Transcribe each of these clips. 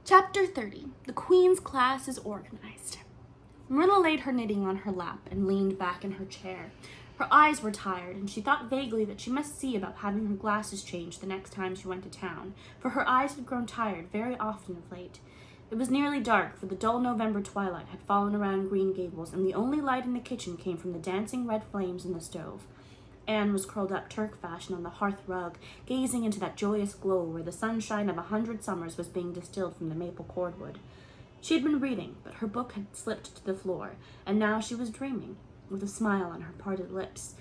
Chapter 30. The Queen's class is organized. Marilla laid her knitting on her lap and leaned back in her chair. Her eyes were tired, and she thought vaguely that she must see about having her glasses changed the next time she went to town, for her eyes had grown tired very often of late. It was nearly dark, for the dull November twilight had fallen around Green Gables, and the only light in the kitchen came from the dancing red flames in the stove. Anne was curled up Turk fashion on the hearth rug, gazing into that joyous glow where the sunshine of 100 summers was being distilled from the maple cordwood. She had been reading, but her book had slipped to the floor, and now she was dreaming, with a smile on her parted lips.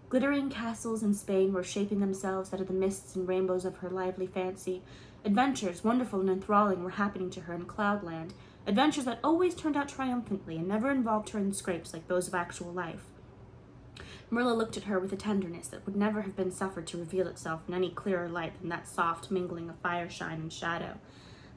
Glittering castles in Spain were shaping themselves out of the mists and rainbows of her lively fancy. Adventures, wonderful and enthralling, were happening to her in Cloudland, adventures that always turned out triumphantly and never involved her in scrapes like those of actual life. Marilla looked at her with a tenderness that would never have been suffered to reveal itself in any clearer light than that soft mingling of fireshine and shadow.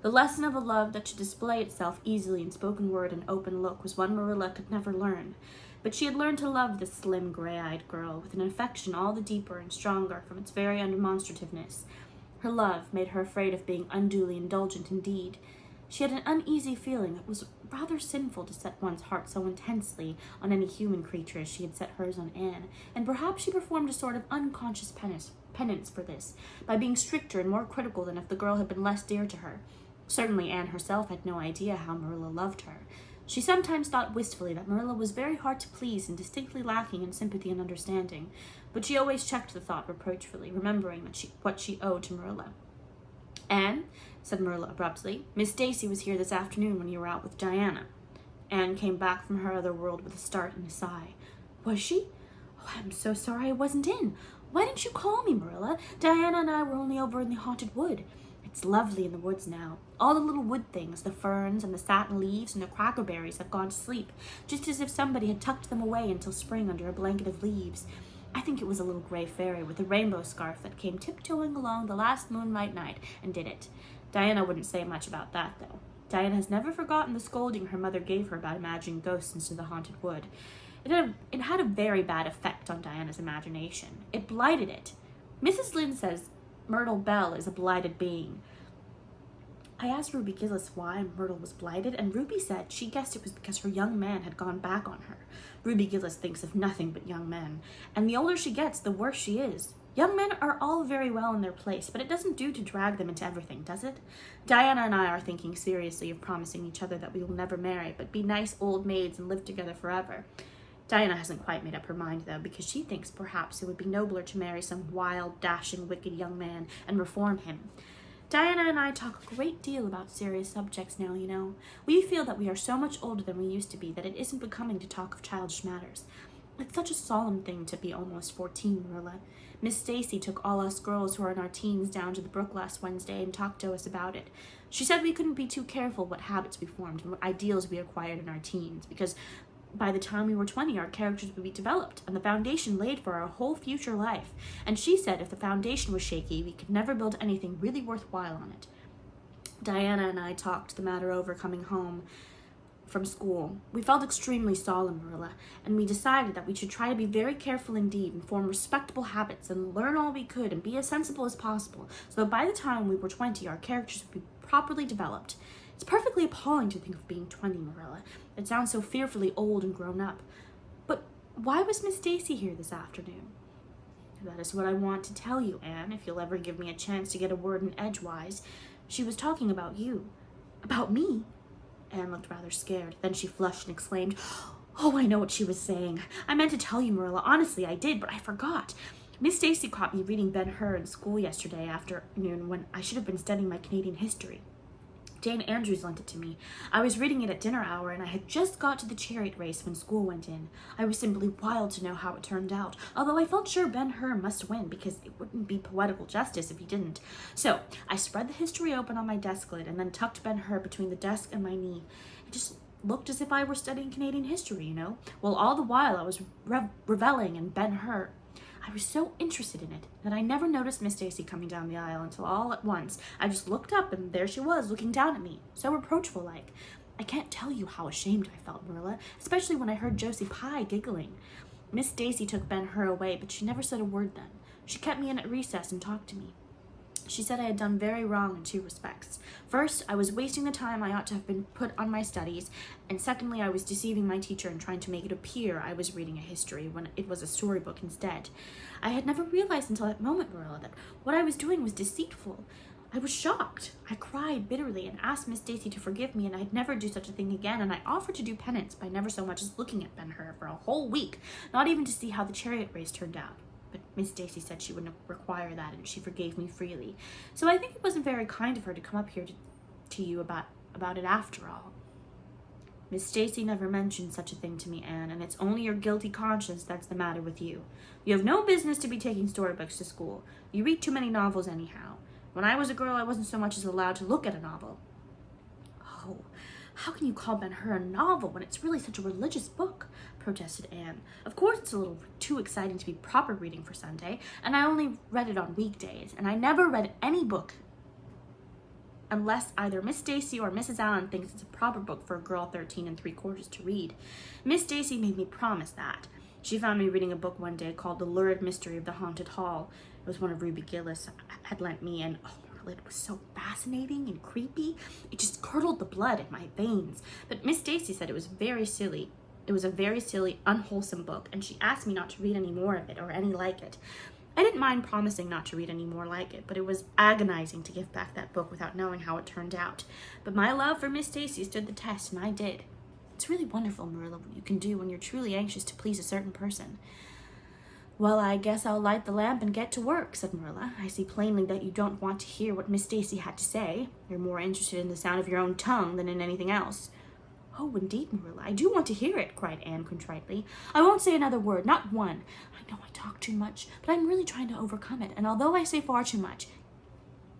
The lesson of a love that should display itself easily in spoken word and open look was one Marilla could never learn. But she had learned to love this slim, gray-eyed girl with an affection all the deeper and stronger from its very undemonstrativeness. Her love made her afraid of being unduly indulgent indeed. She had an uneasy feeling it was rather sinful to set one's heart so intensely on any human creature as she had set hers on Anne, and perhaps she performed a sort of unconscious penance for this, by being stricter and more critical than if the girl had been less dear to her. Certainly Anne herself had no idea how Marilla loved her. She sometimes thought wistfully that Marilla was very hard to please and distinctly lacking in sympathy and understanding, but she always checked the thought reproachfully, remembering what she owed to Marilla. "Anne," said Marilla abruptly, "Miss Stacy was here this afternoon when you were out with Diana." Anne came back from her other world with a start and a sigh. "Was she? Oh, I'm so sorry I wasn't in. Why didn't you call me, Marilla? Diana and I were only over in the haunted wood. It's lovely in the woods now. All the little wood things, the ferns and the satin leaves and the crackerberries have gone to sleep, just as if somebody had tucked them away until spring under a blanket of leaves. I think it was a little gray fairy with a rainbow scarf that came tiptoeing along the last moonlight night and did it. Diana wouldn't say much about that, though. Diana has never forgotten the scolding her mother gave her about imagining ghosts into the haunted wood. It had a very bad effect on Diana's imagination. It blighted it. Mrs. Lynde says Myrtle Bell is a blighted being. I asked Ruby Gillis why Myrtle was blighted, and Ruby said she guessed it was because her young man had gone back on her. Ruby Gillis thinks of nothing but young men, and the older she gets, the worse she is. Young men are all very well in their place, but it doesn't do to drag them into everything, does it? Diana and I are thinking seriously of promising each other that we will never marry, but be nice old maids and live together forever. Diana hasn't quite made up her mind, though, because she thinks perhaps it would be nobler to marry some wild, dashing, wicked young man and reform him. Diana and I talk a great deal about serious subjects now, you know. We feel that we are so much older than we used to be that it isn't becoming to talk of childish matters. It's such a solemn thing to be almost 14, Marilla. Miss Stacy took all us girls who are in our teens down to the brook last Wednesday and talked to us about it. She said we couldn't be too careful what habits we formed and what ideals we acquired in our teens, because by the time we were 20, our characters would be developed and the foundation laid for our whole future life. And she said if the foundation was shaky, we could never build anything really worthwhile on it. Diana and I talked the matter over coming home from school. We felt extremely solemn, Marilla, and we decided that we should try to be very careful indeed and form respectable habits and learn all we could and be as sensible as possible, so that by the time we were 20, our characters would be properly developed. It's perfectly appalling to think of being 20, Marilla. It sounds so fearfully old and grown up. But why was Miss Stacy here this afternoon? That is what I want to tell you, Anne, if you'll ever give me a chance to get a word in edgewise. She was talking about you. About me? Anne looked rather scared. Then she flushed and exclaimed, "Oh, I know what she was saying. I meant to tell you, Marilla. Honestly, I did, but I forgot. Miss Stacy caught me reading Ben-Hur in school yesterday afternoon when I should have been studying my Canadian history. Jane Andrews lent it to me. I was reading it at dinner hour, and I had just got to the chariot race when school went in. I was simply wild to know how it turned out, although I felt sure Ben-Hur must win, because it wouldn't be poetical justice if he didn't. So I spread the history open on my desk lid and then tucked Ben-Hur between the desk and my knee. It just looked as if I were studying Canadian history, you know? Well, all the while I was reveling in Ben-Hur. I was so interested in it that I never noticed Miss Stacy coming down the aisle until all at once I just looked up and there she was looking down at me, so reproachful-like. I can't tell you how ashamed I felt, Marilla, especially when I heard Josie Pye giggling. Miss Stacy took Ben-Hur away, but she never said a word then. She kept me in at recess and talked to me. She said I had done very wrong in two respects. First, I was wasting the time I ought to have been put on my studies, and secondly, I was deceiving my teacher and trying to make it appear I was reading a history when it was a storybook instead. I had never realized until that moment, Marilla, that what I was doing was deceitful. I was shocked. I cried bitterly and asked Miss Stacy to forgive me, and I'd never do such a thing again, and I offered to do penance by never so much as looking at Ben-Hur for a whole week, not even to see how the chariot race turned out. But Miss Stacy said she wouldn't require that, and she forgave me freely. So I think it wasn't very kind of her to come up here to you about it after all. Miss Stacy never mentioned such a thing to me, Anne, and it's only your guilty conscience that's the matter with you. You have no business to be taking storybooks to school. You read too many novels anyhow. When I was a girl, I wasn't so much as allowed to look at a novel. Oh, how can you call Ben-Hur a novel when it's really such a religious book? Protested Anne. Of course it's a little too exciting to be proper reading for Sunday, and I only read it on weekdays, and I never read any book unless either Miss Stacy or Mrs. Allen thinks it's a proper book for a girl 13 3/4 to read. Miss Stacy made me promise that. She found me reading a book one day called The Lurid Mystery of the Haunted Hall. It was one of Ruby Gillis had lent me, and it was so fascinating and creepy. It just curdled the blood in my veins. But Miss Stacy said it was very silly. It was a very silly, unwholesome book, and she asked me not to read any more of it or any like it. I didn't mind promising not to read any more like it, but it was agonizing to give back that book without knowing how it turned out. But my love for Miss Stacy stood the test, and I did. It's really wonderful, Marilla, what you can do when you're truly anxious to please a certain person. Well, I guess I'll light the lamp and get to work, said Marilla. I see plainly that you don't want to hear what Miss Stacy had to say. You're more interested in the sound of your own tongue than in anything else. Oh, indeed, Marilla, I do want to hear it, cried Anne contritely. I won't say another word, not one. I know I talk too much, but I'm really trying to overcome it, and although I say far too much,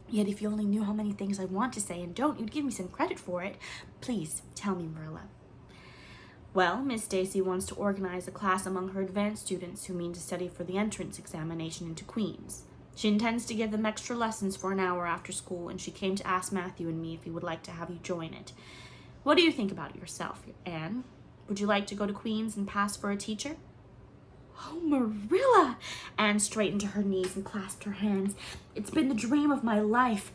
yet if you only knew how many things I want to say and don't, you'd give me some credit for it. Please, tell me, Marilla. Well, Miss Stacy wants to organize a class among her advanced students who mean to study for the entrance examination into Queen's. She intends to give them extra lessons for an hour after school, and she came to ask Matthew and me if he would like to have you join it. What do you think about it yourself, Anne? Would you like to go to Queen's and pass for a teacher? Oh, Marilla! Anne straightened to her knees and clasped her hands. It's been the dream of my life.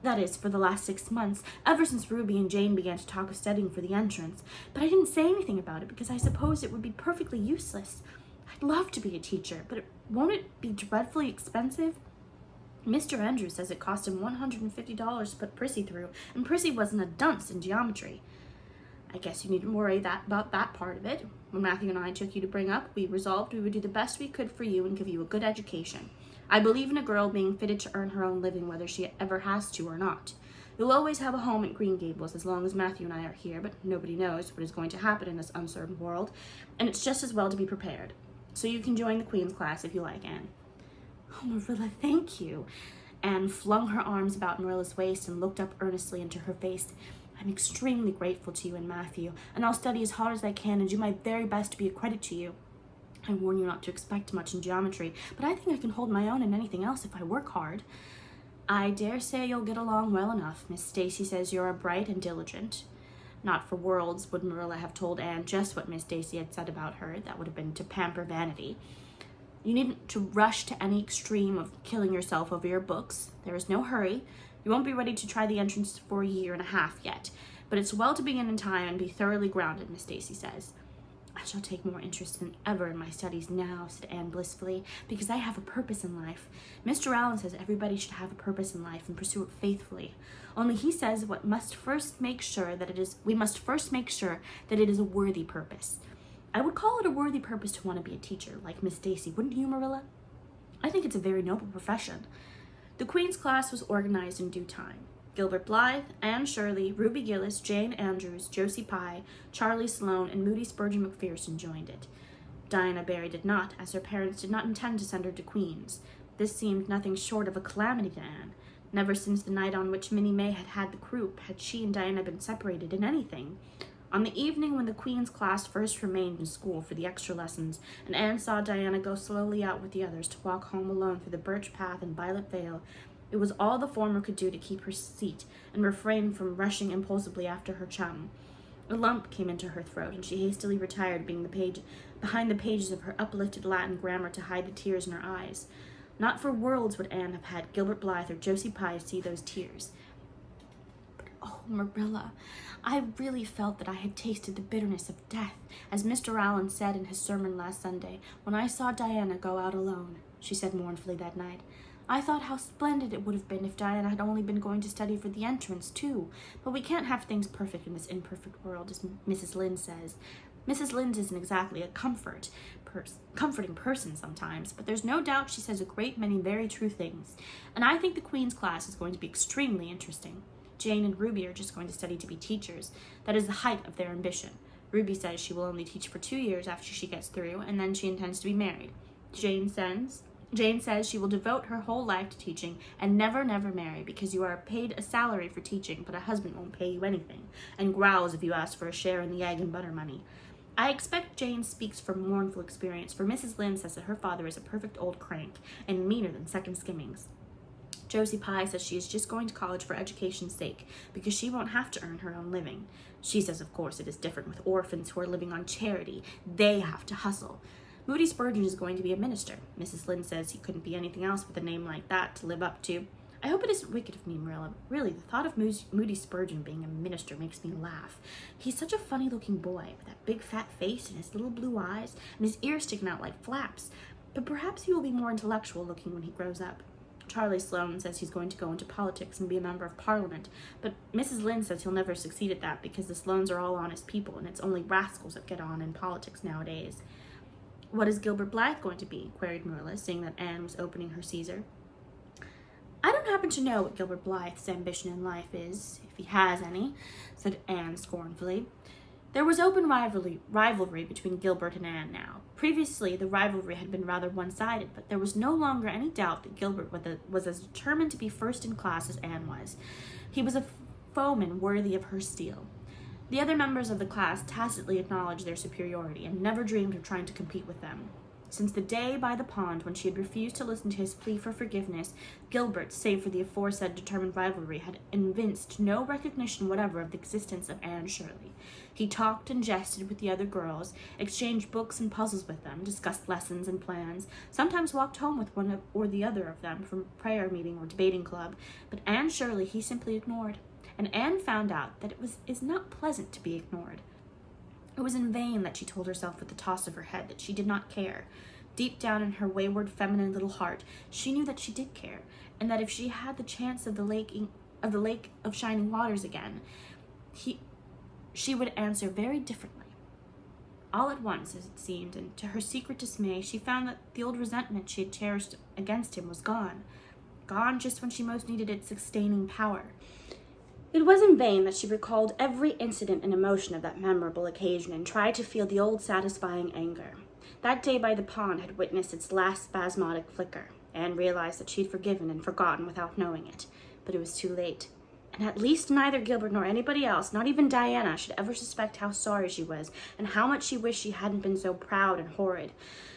That is, for the last 6 months, ever since Ruby and Jane began to talk of studying for the entrance. But I didn't say anything about it because I supposed it would be perfectly useless. I'd love to be a teacher, but won't it be dreadfully expensive? Mr. Andrews says it cost him $150 to put Prissy through, and Prissy wasn't a dunce in geometry. I guess you needn't worry about that part of it. When Matthew and I took you to bring up, we resolved we would do the best we could for you and give you a good education. I believe in a girl being fitted to earn her own living whether she ever has to or not. You'll always have a home at Green Gables as long as Matthew and I are here, but nobody knows what is going to happen in this uncertain world, and it's just as well to be prepared. So you can join the Queen's class if you like, Anne. Oh, Marilla, thank you. Anne flung her arms about Marilla's waist and looked up earnestly into her face. I'm extremely grateful to you and Matthew, and I'll study as hard as I can and do my very best to be a credit to you. I warn you not to expect much in geometry, but I think I can hold my own in anything else if I work hard. I dare say you'll get along well enough. Miss Stacy says you're bright and diligent. Not for worlds would Marilla have told Anne just what Miss Stacy had said about her. That would have been to pamper vanity. You needn't to rush to any extreme of killing yourself over your books. There is no hurry. You won't be ready to try the entrance for a year and a half yet, but it's well to begin in time and be thoroughly grounded, Miss Stacy says. I shall take more interest than ever in my studies now, said Anne blissfully, because I have a purpose in life. Mr. Allen says everybody should have a purpose in life and pursue it faithfully. Only he says we must first make sure that it is a worthy purpose. I would call it a worthy purpose to want to be a teacher, like Miss Stacy, wouldn't you, Marilla? I think it's a very noble profession. The Queen's class was organized in due time. Gilbert Blythe, Anne Shirley, Ruby Gillis, Jane Andrews, Josie Pye, Charlie Sloane, and Moody Spurgeon McPherson joined it. Diana Barry did not, as her parents did not intend to send her to Queen's. This seemed nothing short of a calamity to Anne. Never since the night on which Minnie May had had the croup had she and Diana been separated in anything. On the evening when the Queen's class first remained in school for the extra lessons, and Anne saw Diana go slowly out with the others to walk home alone through the birch path and violet vale, it was all the former could do to keep her seat and refrain from rushing impulsively after her chum. A lump came into her throat, and she hastily retired behind the pages of her uplifted Latin grammar to hide the tears in her eyes. Not for worlds would Anne have had Gilbert Blythe or Josie Pye see those tears. But oh, Marilla, I really felt that I had tasted the bitterness of death, as Mr. Allen said in his sermon last Sunday, when I saw Diana go out alone, she said mournfully that night. I thought how splendid it would have been if Diana had only been going to study for the entrance, too. But we can't have things perfect in this imperfect world, as Mrs. Lynde says. Mrs. Lynde isn't exactly a comforting person sometimes, but there's no doubt she says a great many very true things. And I think the Queen's class is going to be extremely interesting. Jane and Ruby are just going to study to be teachers. That is the height of their ambition. Ruby says she will only teach for 2 years after she gets through, and then she intends to be married. Jane says she will devote her whole life to teaching and never marry, because you are paid a salary for teaching, but a husband won't pay you anything, and growls if you ask for a share in the egg and butter money. I expect Jane speaks from mournful experience, for Mrs. Lynde says that her father is a perfect old crank, and meaner than second skimmings. Josie Pye says she is just going to college for education's sake, because she won't have to earn her own living. She says, of course, it is different with orphans who are living on charity. They have to hustle. Moody Spurgeon is going to be a minister. Mrs. Lynde says he couldn't be anything else with a name like that to live up to. I hope it isn't wicked of me, Marilla. Really, the thought of Moody Spurgeon being a minister makes me laugh. He's such a funny-looking boy, with that big fat face and his little blue eyes, and his ears sticking out like flaps. But perhaps he will be more intellectual-looking when he grows up. Charlie Sloane says he's going to go into politics and be a member of Parliament, but Mrs. Lynde says he'll never succeed at that because the Sloanes are all honest people, and it's only rascals that get on in politics nowadays. What is Gilbert Blythe going to be? Queried Marilla, seeing that Anne was opening her Caesar. I don't happen to know what Gilbert Blythe's ambition in life is, if he has any, said Anne scornfully. There was open rivalry between Gilbert and Anne now. Previously, the rivalry had been rather one-sided, but there was no longer any doubt that Gilbert was as determined to be first in class as Anne was. He was a foeman worthy of her steel. The other members of the class tacitly acknowledged their superiority and never dreamed of trying to compete with them. Since the day by the pond when she had refused to listen to his plea for forgiveness, Gilbert, save for the aforesaid determined rivalry, had evinced no recognition whatever of the existence of Anne Shirley. He talked and jested with the other girls, exchanged books and puzzles with them, discussed lessons and plans, sometimes walked home with one or the other of them from prayer meeting or debating club, but Anne Shirley he simply ignored. And Anne found out that it is not pleasant to be ignored. It was in vain that she told herself with a toss of her head that she did not care. Deep down in her wayward, feminine little heart, she knew that she did care, and that if she had the chance of the lake of shining waters again, she would answer very differently. All at once, as it seemed, and to her secret dismay, she found that the old resentment she had cherished against him was gone. Gone just when she most needed its sustaining power. It was in vain that she recalled every incident and emotion of that memorable occasion and tried to feel the old satisfying anger. That day by the pond had witnessed its last spasmodic flicker. Anne realized that she had forgiven and forgotten without knowing it, but it was too late. And at least neither Gilbert nor anybody else, not even Diana, should ever suspect how sorry she was and how much she wished she hadn't been so proud and horrid.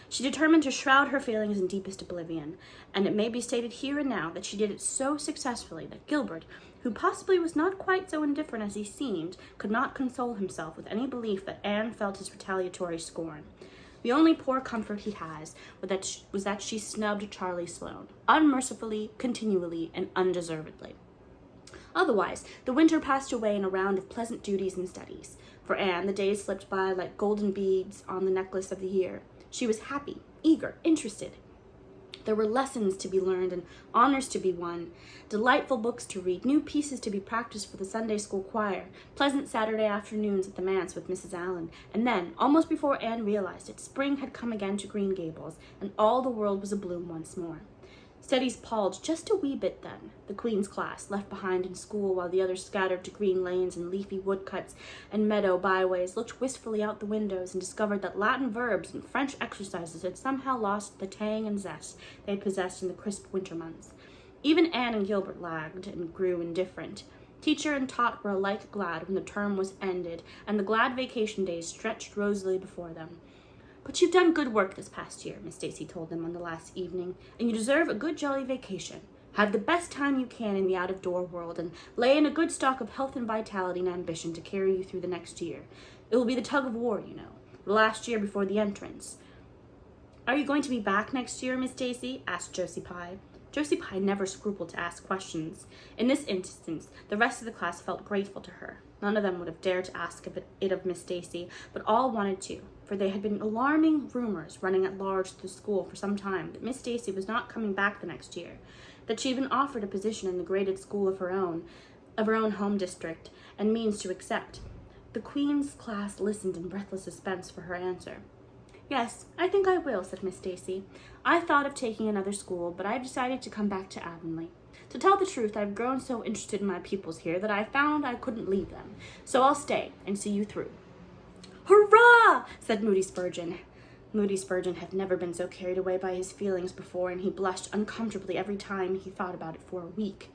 She determined to shroud her feelings in deepest oblivion, and it may be stated here and now that she did it so successfully that Gilbert, who possibly was not quite so indifferent as he seemed, could not console himself with any belief that Anne felt his retaliatory scorn. The only poor comfort he has was that she snubbed Charlie Sloane, unmercifully, continually, and undeservedly. Otherwise, the winter passed away in a round of pleasant duties and studies. For Anne, the days slipped by like golden beads on the necklace of the year. She was happy, eager, interested. There were lessons to be learned and honors to be won, delightful books to read, new pieces to be practiced for the Sunday school choir, pleasant Saturday afternoons at the manse with Mrs. Allen, and then, almost before Anne realized it, spring had come again to Green Gables, and all the world was abloom once more. Studies palled just a wee bit then. The Queen's class, left behind in school while the others scattered to green lanes and leafy woodcuts and meadow byways, looked wistfully out the windows and discovered that Latin verbs and French exercises had somehow lost the tang and zest they had possessed in the crisp winter months. Even Anne and Gilbert lagged and grew indifferent. Teacher and taught were alike glad when the term was ended and the glad vacation days stretched rosily before them. "But you've done good work this past year," Miss Stacy told them on the last evening, "and you deserve a good jolly vacation. Have the best time you can in the out-of-door world, and lay in a good stock of health and vitality and ambition to carry you through the next year. It will be the tug of war, you know, the last year before the entrance." Are you going to be back next year, Miss Stacy? Asked Josie Pye. Josie Pye never scrupled to ask questions. In this instance, the rest of the class felt grateful to her. None of them would have dared to ask it of Miss Stacy, but all wanted to, for there had been alarming rumors running at large through the school for some time that Miss Stacy was not coming back the next year, that she had been offered a position in the graded school of her own home district, and means to accept. The Queen's class listened in breathless suspense for her answer. Yes, I think I will, said Miss Stacy. I thought of taking another school, but I decided to come back to Avonlea. To tell the truth, I've grown so interested in my pupils here that I found I couldn't leave them, so I'll stay and see you through. Hurrah! Said Moody Spurgeon. Moody Spurgeon had never been so carried away by his feelings before, and he blushed uncomfortably every time he thought about it for a week.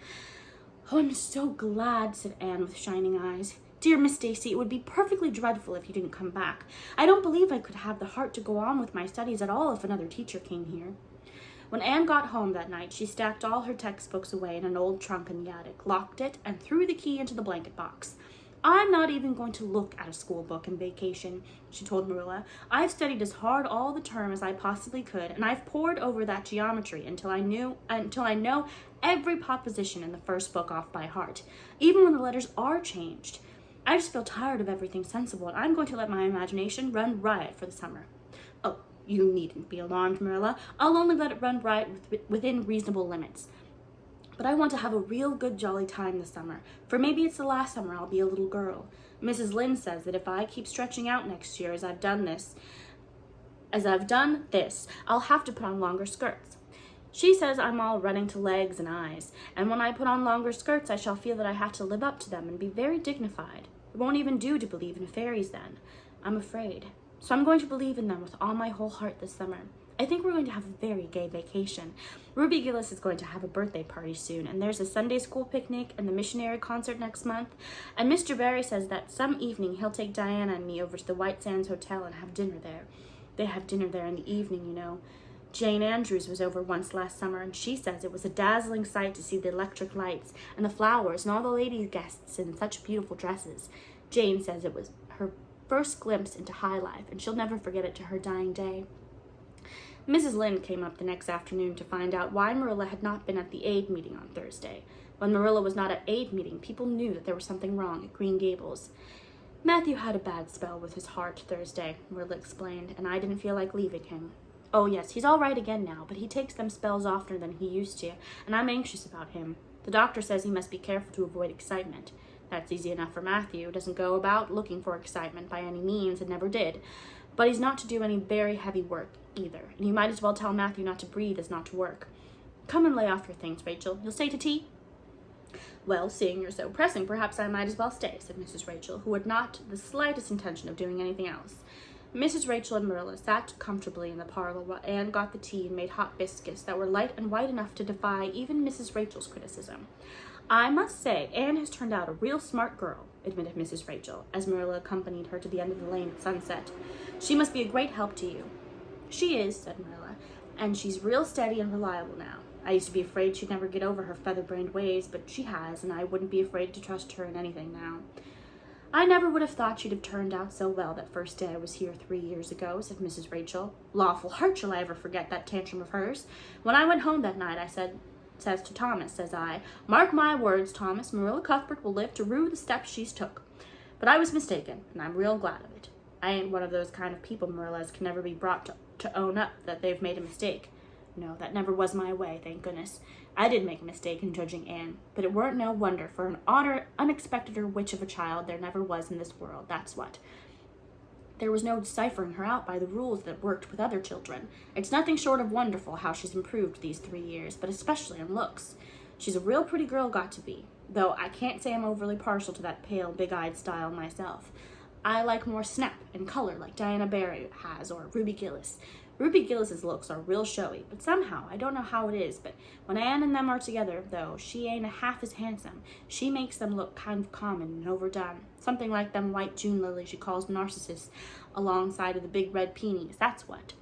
Oh, I'm so glad, said Anne with shining eyes. Dear Miss Stacy, it would be perfectly dreadful if you didn't come back. I don't believe I could have the heart to go on with my studies at all if another teacher came here. When Anne got home that night, she stacked all her textbooks away in an old trunk in the attic, locked it, and threw the key into the blanket box. I'm not even going to look at a school book in vacation, she told Marilla. I've studied as hard all the term as I possibly could, and I've pored over that geometry until I know every proposition in the first book off by heart, even when the letters are changed. I just feel tired of everything sensible, and I'm going to let my imagination run riot for the summer. Oh, you needn't be alarmed, Marilla. I'll only let it run riot within reasonable limits. But I want to have a real good jolly time this summer, for maybe it's the last summer I'll be a little girl. Mrs. Lynde says that if I keep stretching out next year as I've done this, I'll have to put on longer skirts. She says I'm all running to legs and eyes, and when I put on longer skirts I shall feel that I have to live up to them and be very dignified. It won't even do to believe in fairies then, I'm afraid. So I'm going to believe in them with all my whole heart this summer. I think we're going to have a very gay vacation. Ruby Gillis is going to have a birthday party soon, and there's a Sunday school picnic and the missionary concert next month, and Mr. Barry says that some evening he'll take Diana and me over to the White Sands Hotel and have dinner there. They have dinner there in the evening, you know. Jane Andrews was over once last summer, and she says it was a dazzling sight to see the electric lights and the flowers and all the lady guests in such beautiful dresses. Jane says it was her first glimpse into high life, and she'll never forget it to her dying day. Mrs. Lynde came up the next afternoon to find out why Marilla had not been at the aid meeting on Thursday. When Marilla was not at aid meeting, people knew that there was something wrong at Green Gables. Matthew had a bad spell with his heart Thursday, Marilla explained, and I didn't feel like leaving him. Oh, yes, he's all right again now, but he takes them spells oftener than he used to, and I'm anxious about him. The doctor says he must be careful to avoid excitement. That's easy enough for Matthew. Doesn't go about looking for excitement by any means, and never did. But he's not to do any very heavy work either, and you might as well tell Matthew not to breathe as not to work. Come and lay off your things, Rachel. You'll stay to tea? Well, seeing you're so pressing, perhaps I might as well stay, said Mrs. Rachel, who had not the slightest intention of doing anything else. Mrs. Rachel and Marilla sat comfortably in the parlor while Anne got the tea and made hot biscuits that were light and white enough to defy even Mrs. Rachel's criticism. I must say, Anne has turned out a real smart girl, admitted Mrs. Rachel, as Marilla accompanied her to the end of the lane at sunset. She must be a great help to you. She is, said Marilla, and she's real steady and reliable now. I used to be afraid she'd never get over her feather-brained ways, but she has, and I wouldn't be afraid to trust her in anything now. I never would have thought she'd have turned out so well that first day I was here 3 years ago, said Mrs. Rachel. Lawful heart shall I ever forget that tantrum of hers. When I went home that night, I says to Thomas, says I, mark my words, Thomas, Marilla Cuthbert will live to rue the steps she's took. But I was mistaken, and I'm real glad of it. I ain't one of those kind of people, Marilla, as can never be brought to own up that they've made a mistake. No, that never was my way, thank goodness. I did make a mistake in judging Anne, but it weren't no wonder, for an odder, unexpecteder witch of a child there never was in this world, that's what. There was no deciphering her out by the rules that worked with other children. It's nothing short of wonderful how she's improved these 3 years, but especially in looks. She's a real pretty girl got to be, though I can't say I'm overly partial to that pale, big-eyed style myself. I like more snap and color like Diana Barry has, or Ruby Gillis. Ruby Gillis's looks are real showy, but somehow, I don't know how it is, but when Anne and them are together, though, she ain't a half as handsome. She makes them look kind of common and overdone. Something like them white June lilies she calls narcissus alongside of the big red peonies, that's what.